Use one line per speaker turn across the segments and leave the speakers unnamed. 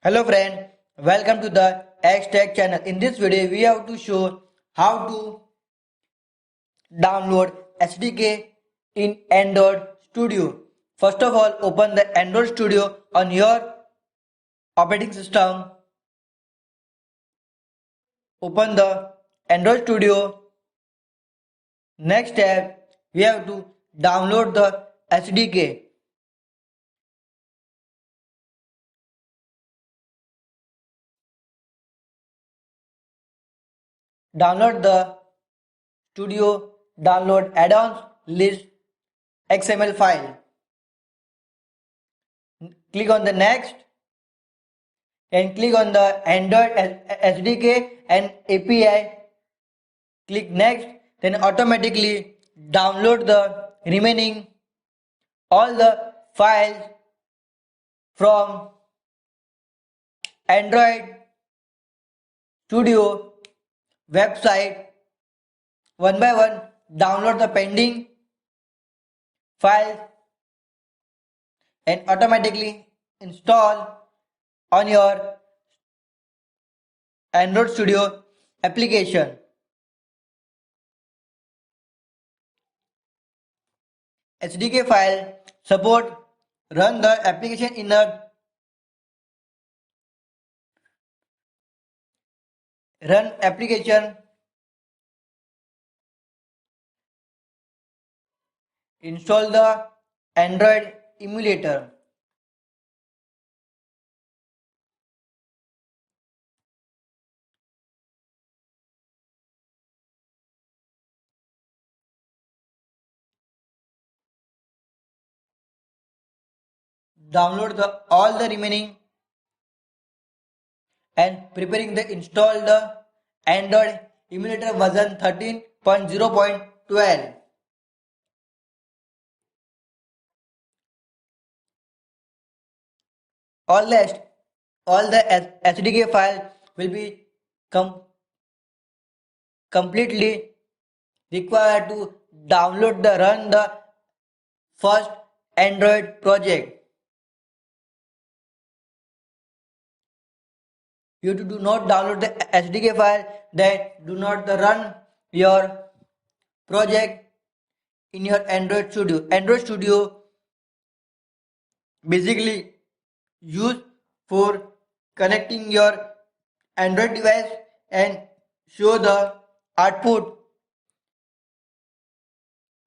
Hello friend, welcome to the EaseTech channel. In this video, we have to show how to download SDK in Android Studio. First of all, open the Android Studio on your operating system. Open the Android Studio. Next step, we have to download the SDK. Download the Studio download add-ons list XML file. Click on the next and click on the Android SDK and API. Click next, then automatically download the remaining all the files from Android Studio website. One by one, download the pending files and automatically install on your Android Studio application. SDK file support run the application in a run application, install the Android emulator. Download all the remaining and preparing the install the Android emulator version 13.0.12. All the SDK file will be completely required to download the run the first Android project. You do not download the SDK file, then do not run your project in your Android Studio. Android Studio basically used for connecting your Android device and show the output,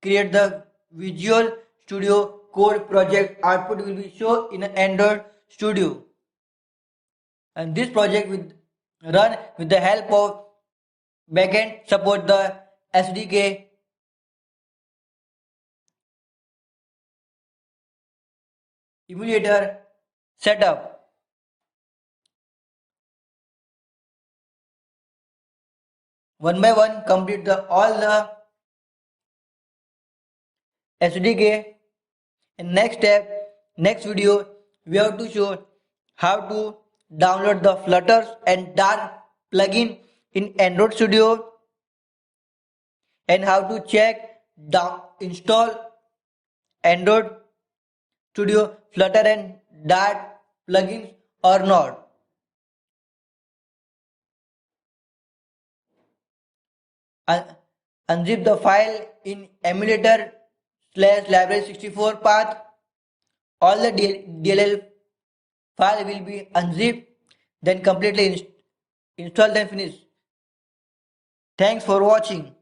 create the Visual Studio Code project output will be shown in Android Studio, and this project will run with the help of backend support the SDK emulator setup. One by one, complete all the SDK. And next video, we have to show how to download the Flutter and Dart plugin in Android Studio and how to check install Android Studio Flutter and Dart plugins or not. Unzip the file in emulator/library64 path. All the DLL file will be unzipped, then completely installed and finished. Thanks for watching.